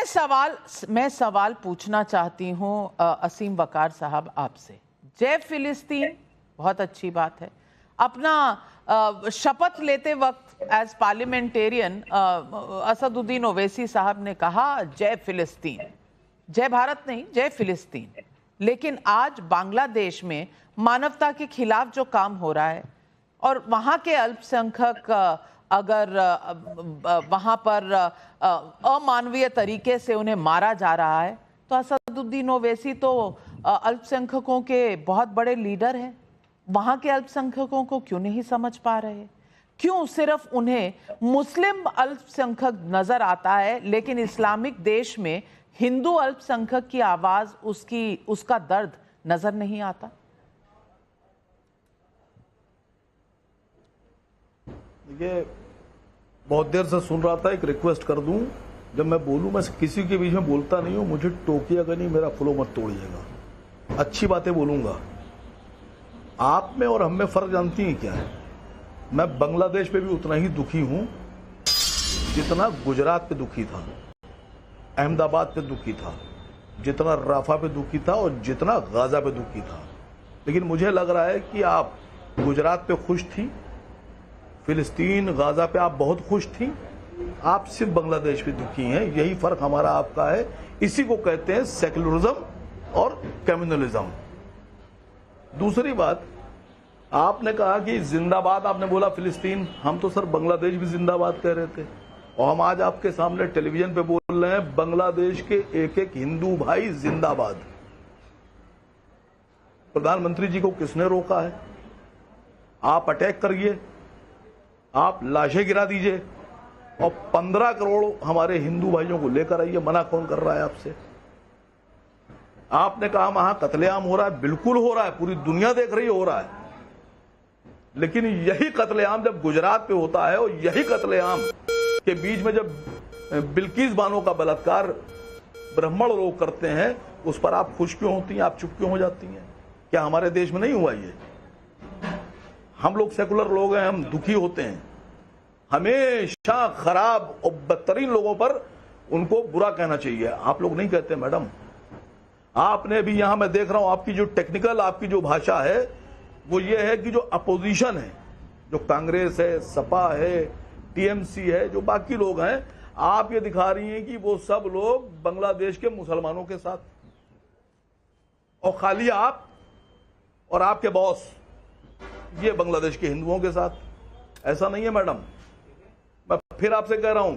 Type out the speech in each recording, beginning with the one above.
मैं सवाल पूछना चाहती हूं असीम वकार साहब आपसे। जय फिलिस्तीन बहुत अच्छी बात है। अपना शपथ लेते वक्त एज पार्लियामेंटेरियन असदुद्दीन ओवैसी साहब ने कहा जय फिलिस्तीन, जय भारत नहीं, जय फिलिस्तीन। लेकिन आज बांग्लादेश में मानवता के खिलाफ जो काम हो रहा है और वहां के अल्पसंख्यक अगर वहां पर अमानवीय तरीके से उन्हें मारा जा रहा है, तो असदुद्दीन ओवैसी तो अल्पसंख्यकों के बहुत बड़े लीडर हैं। वहां के अल्पसंख्यकों को क्यों नहीं समझ पा रहे? क्यों सिर्फ उन्हें मुस्लिम अल्पसंख्यक नजर आता है, लेकिन इस्लामिक देश में हिंदू अल्पसंख्यक की आवाज, उसका दर्द नजर नहीं आता? देखिए, बहुत देर से सुन रहा था, एक रिक्वेस्ट कर दूं, जब मैं बोलूं, मैं किसी के बीच में बोलता नहीं हूं, मुझे टोकिएगा नहीं, मेरा फ्लो मत तोड़िएगा, अच्छी बातें बोलूंगा। आप में और हम में फर्क जानती हैं क्या है? मैं बांग्लादेश पे भी उतना ही दुखी हूं जितना गुजरात पे दुखी था, अहमदाबाद पे दुखी था, जितना राफा पे दुखी था और जितना गाजा पे दुखी था। लेकिन मुझे लग रहा है कि आप गुजरात पे खुश थी, फिलिस्तीन गाजा पे आप बहुत खुश थी, आप सिर्फ बांग्लादेश पे दुखी हैं। यही फर्क हमारा आपका है। इसी को कहते हैं सेक्युलरिज्म और कम्युनलिज्म। दूसरी बात, आपने कहा कि जिंदाबाद, आपने बोला फिलिस्तीन, हम तो सर बांग्लादेश भी जिंदाबाद कह रहे थे, और हम आज आपके सामने टेलीविजन पे बोल रहे हैं बांग्लादेश के एक एक हिंदू भाई जिंदाबाद। प्रधानमंत्री जी को किसने रोका है? आप अटैक करिए, आप लाशें गिरा दीजिए और 15 करोड़ हमारे हिंदू भाइयों को लेकर आइए। मना कौन कर रहा है आपसे? आपने कहा वहां कत्लेआम हो रहा है, बिल्कुल हो रहा है, पूरी दुनिया देख रही है हो रहा है। लेकिन यही कत्लेआम जब गुजरात पे होता है और यही कत्लेआम के बीच में जब बिल्किस बानो का बलात्कार ब्राह्मण लोग करते हैं, उस पर आप खुश क्यों होती हैं? आप चुप क्यों हो जाती हैं? क्या हमारे देश में नहीं हुआ ये? हम लोग सेकुलर लोग हैं, हम दुखी होते हैं। हमेशा खराब और बदतरीन लोगों पर उनको बुरा कहना चाहिए। आप लोग नहीं कहते मैडम। आपने भी यहां, मैं देख रहा हूं, आपकी जो टेक्निकल, आपकी जो भाषा है वो ये है कि जो अपोजिशन है, जो कांग्रेस है, सपा है, टीएमसी है, जो बाकी लोग हैं, आप ये दिखा रही हैं कि वो सब लोग बांग्लादेश के मुसलमानों के साथ, और खाली आप और आपके बॉस ये बांग्लादेश के हिंदुओं के साथ। ऐसा नहीं है मैडम। मैं फिर आपसे कह रहा हूं,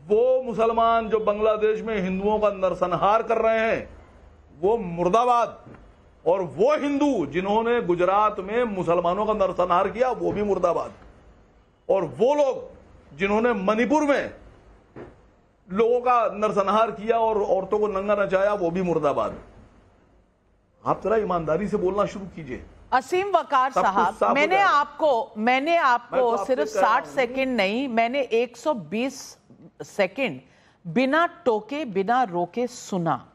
वो मुसलमान जो बांग्लादेश में हिंदुओं का नरसंहार कर रहे हैं वो मुर्दाबाद, और वो हिंदू जिन्होंने गुजरात में मुसलमानों का नरसंहार किया वो भी मुर्दाबाद, और वो लोग जिन्होंने मणिपुर में लोगों का नरसंहार किया और औरतों को नंगा नचाया वो भी मुर्दाबाद। आप जरा ईमानदारी से बोलना शुरू कीजिए। असीम वकार साहब, मैंने आपको सिर्फ 60 सेकंड नहीं, मैंने 120 सेकंड बिना टोके बिना रोके सुना।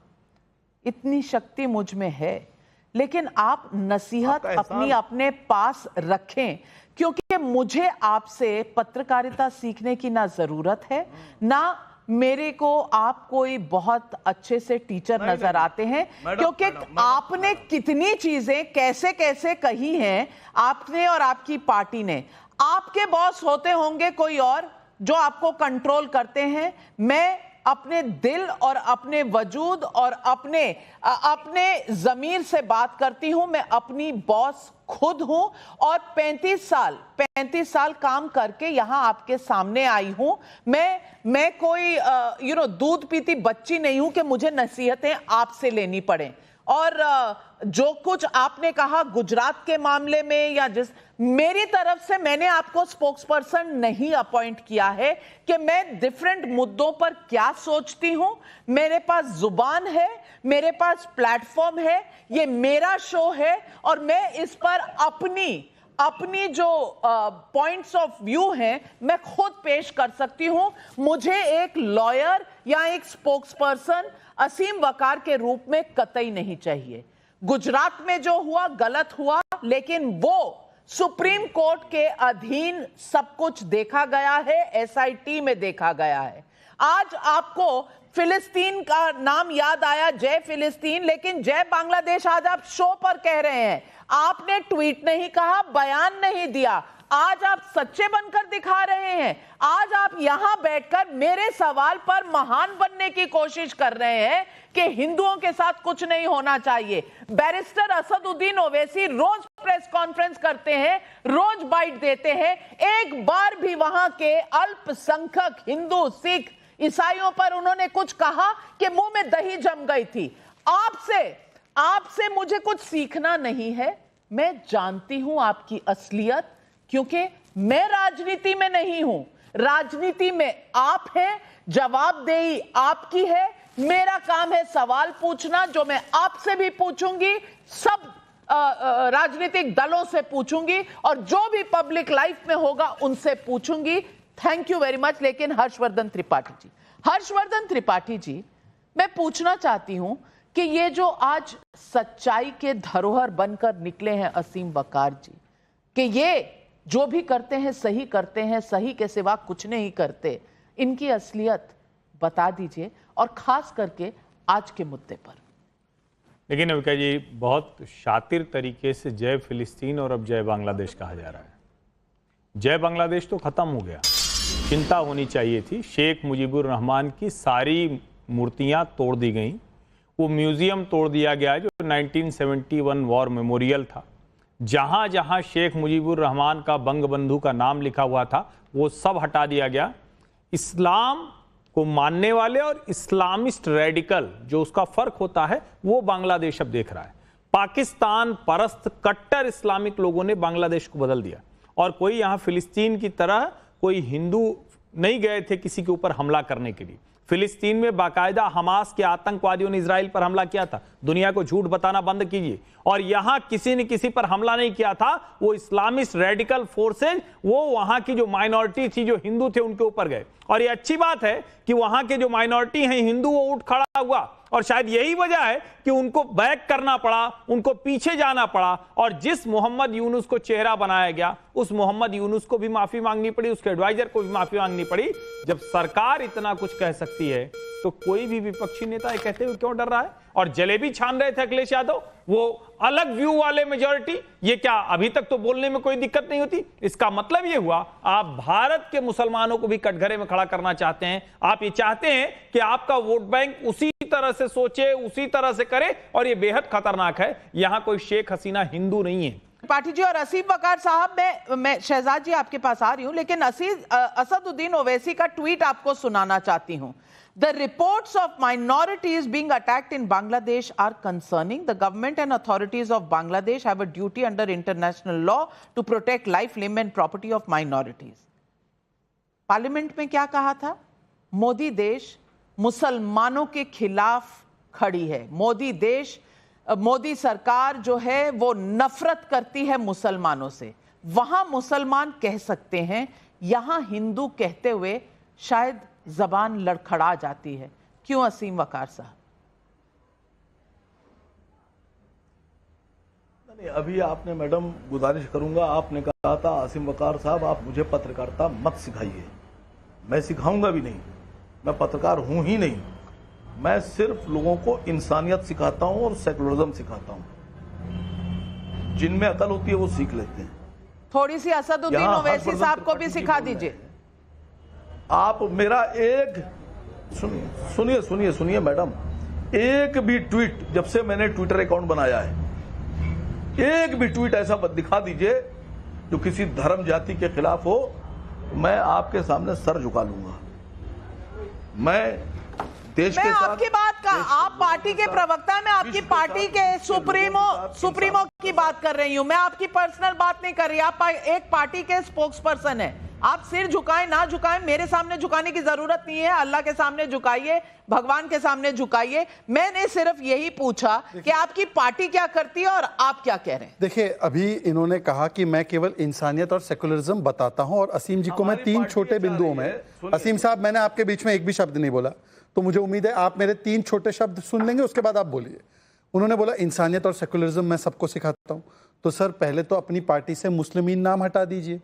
इतनी शक्ति मुझ में है, लेकिन आप नसीहत अपने पास रखें, क्योंकि मुझे आपसे पत्रकारिता सीखने की ना जरूरत है, ना मेरे को आप कोई बहुत अच्छे से टीचर नजर आते हैं, क्योंकि आपने कितनी चीजें कैसे कैसे कही हैं आपने और आपकी पार्टी ने। आपके बॉस होते होंगे कोई और जो आपको कंट्रोल करते हैं। मैं अपने दिल और अपने वजूद और अपने जमीर से बात करती हूं। मैं अपनी बॉस खुद हूं और 35 साल काम करके यहां आपके सामने आई हूं। मैं कोई दूध पीती बच्ची नहीं हूं कि मुझे नसीहतें आपसे लेनी पड़े। और जो कुछ आपने कहा गुजरात के मामले में, या मेरी तरफ से मैंने आपको स्पोक्सपर्सन नहीं अपॉइंट किया है कि मैं डिफरेंट मुद्दों पर क्या सोचती हूं। मेरे पास जुबान है, मेरे पास प्लेटफॉर्म है, ये मेरा शो है, और मैं इस पर अपनी जो पॉइंट्स ऑफ व्यू हैं मैं खुद पेश कर सकती हूं। मुझे एक लॉयर या एक स्पोक्सपर्सन असीम वकार के रूप में कतई नहीं चाहिए। गुजरात में जो हुआ गलत हुआ, लेकिन वो सुप्रीम कोर्ट के अधीन सब कुछ देखा गया है, एसआईटी में देखा गया है। आज आपको फिलिस्तीन का नाम याद आया, जय फिलिस्तीन, लेकिन जय बांग्लादेश आज आप शो पर कह रहे हैं। आपने ट्वीट नहीं कहा, बयान नहीं दिया, आज आप सच्चे बनकर दिखा रहे हैं। आज आप यहां बैठकर मेरे सवाल पर महान बनने की कोशिश कर रहे हैं कि हिंदुओं के साथ कुछ नहीं होना चाहिए। बैरिस्टर असदुद्दीन ओवैसी रोज प्रेस कॉन्फ्रेंस करते हैं, रोज बाइट देते हैं, एक बार भी वहां के अल्पसंख्यक हिंदू, सिख, ईसाइयों पर उन्होंने कुछ कहा कि मुंह में दही जम गई थी। आपसे मुझे कुछ सीखना नहीं है। मैं जानती हूं आपकी असलियत, क्योंकि मैं राजनीति में नहीं हूं। राजनीति में आप हैं, जवाबदेही आपकी है। मेरा काम है सवाल पूछना, जो मैं आपसे भी पूछूंगी, सब राजनीतिक दलों से पूछूंगी, और जो भी पब्लिक लाइफ में होगा उनसे पूछूंगी। Thank you very much. लेकिन हर्षवर्धन त्रिपाठी जी, मैं पूछना चाहती हूं कि ये जो आज सच्चाई के धरोहर बनकर निकले हैं असीम वकार जी, कि ये जो भी करते हैं सही करते हैं, सही के सिवा कुछ नहीं करते, इनकी असलियत बता दीजिए, और खास करके आज के मुद्दे पर। लेकिन अविका जी, बहुत शातिर तरीके से जय फिलिस्तीन और अब जय बांग्लादेश कहा जा रहा है। जय बांग्लादेश तो खत्म हो गया, चिंता होनी चाहिए थी। शेख मुजीबुर रहमान की सारी मूर्तियां तोड़ दी गई, वो म्यूजियम तोड़ दिया गया जो 1971 वॉर मेमोरियल था। जहां जहां शेख मुजीबुर रहमान का बंगबंधु का नाम लिखा हुआ था वो सब हटा दिया गया। इस्लाम को मानने वाले और इस्लामिस्ट रेडिकल जो उसका फर्क होता है वो बांग्लादेश अब देख रहा है। पाकिस्तान परस्त कट्टर इस्लामिक लोगों ने बांग्लादेश को बदल दिया, और कोई यहां फिलिस्तीन की तरह कोई हिंदू नहीं गए थे किसी के ऊपर हमला करने के लिए। फिलिस्तीन में बाकायदा हमास के आतंकवादियों ने इजराइल पर हमला किया था। दुनिया को झूठ बताना बंद कीजिए। और यहां किसी ने किसी पर हमला नहीं किया था, वो इस्लामिस्ट रेडिकल फोर्सेज, वो वहां की जो माइनॉरिटी थी, जो हिंदू थे, उनके ऊपर गए। और ये अच्छी बात है कि वहां के जो माइनॉरिटी हैं हिंदू, वो उठ खड़ा हुआ, और शायद यही वजह है कि उनको बैक करना पड़ा, उनको पीछे जाना पड़ा। और जिस मोहम्मद यूनुस को चेहरा बनाया गया, उस मोहम्मद यूनुस को भी माफी मांगनी पड़ी, उसके एडवाइजर को भी माफी मांगनी पड़ी। जब सरकार इतना कुछ कह सकती है तो कोई भी विपक्षी नेता ये कहते हुए क्यों डर रहा है? और जलेबी छान रहे थे अखिलेश यादव, वो अलग व्यू वाले मेजॉरिटी, ये क्या अभी तक तो बोलने में कोई दिक्कत नहीं होती? इसका मतलब ये हुआ आप भारत के मुसलमानों को भी कटघरे में खड़ा करना चाहते हैं। आप ये चाहते हैं कि आपका वोट बैंक उसी तरह से सोचे, उसी तरह से करे, और ये बेहद खतरनाक है। यहां कोई शेख हसीना हिंदू नहीं है। त्रिपाठी जी और असीम वकार साहब, मैं शहजाद जी आपके पास आ रही हूं, लेकिन असदुद्दीन ओवैसी का ट्वीट आपको सुनाना चाहती हूं। The reports of minorities being attacked in Bangladesh are concerning. The government and authorities of Bangladesh have a duty under international law to protect life, limb and property of minorities. Parliament में क्या कहा था? मोदी देश मुसलमानों के खिलाफ खड़ी है। मोदी सरकार जो है वो नफरत करती है मुसलमानों से। वहां मुसलमान कह सकते हैं, यहां हिंदू कहते हुए शायद जबान लड़खड़ा जाती है। क्यों असीम वकार साहब? नहीं, अभी आपने, मैडम गुजारिश करूंगा, आपने कहा था असीम वकार साहब आप मुझे पत्रकारिता मत सिखाइए। मैं सिखाऊंगा भी नहीं, मैं पत्रकार हूं ही नहीं। मैं सिर्फ लोगों को इंसानियत सिखाता हूं और सेकुलरिज्म सिखाता हूं। जिनमें अकल होती है वो सीख लेते हैं। थोड़ी सी असदुद्दीन ओवैसी साहब को भी सिखा दीजिए। आप मेरा एक सुनिए मैडम, एक भी ट्वीट, जब से मैंने ट्विटर अकाउंट बनाया है, एक भी ट्वीट ऐसा दिखा दीजिए जो किसी धर्म जाति के खिलाफ हो, मैं आपके सामने सर झुका लूंगा। मैं देश के साथ, आपकी बात का, आप पार्टी के प्रवक्ता, मैं आपकी पार्टी के सुप्रीमो की बात कर रही हूं। मैं आपकी पर्सनल बात नहीं कर रही। आप एक पार्टी के स्पोक्स पर्सन है। आप सिर झुकाएं ना झुकाएं, मेरे सामने झुकाने की जरूरत नहीं है। अल्लाह के सामने झुकाइए, भगवान के सामने झुकाइए। मैंने सिर्फ यही पूछा कि आपकी पार्टी क्या करती है और आप क्या कह रहे हैं। देखिए, अभी इन्होंने कहा कि मैं केवल इंसानियत और सेकुलरिज्म बताता हूं, और असीम जी को मैं 3 छोटे बिंदुओं में, असीम साहब मैंने आपके बीच में एक भी शब्द नहीं बोला, तो मुझे उम्मीद है आप मेरे 3 छोटे शब्द सुन लेंगे, उसके बाद आप बोलिए। उन्होंने बोला इंसानियत और सेकुलरिज्म मैं सबको सिखाता हूं। तो सर, पहले तो अपनी पार्टी से मुस्लिमीन नाम हटा दीजिए।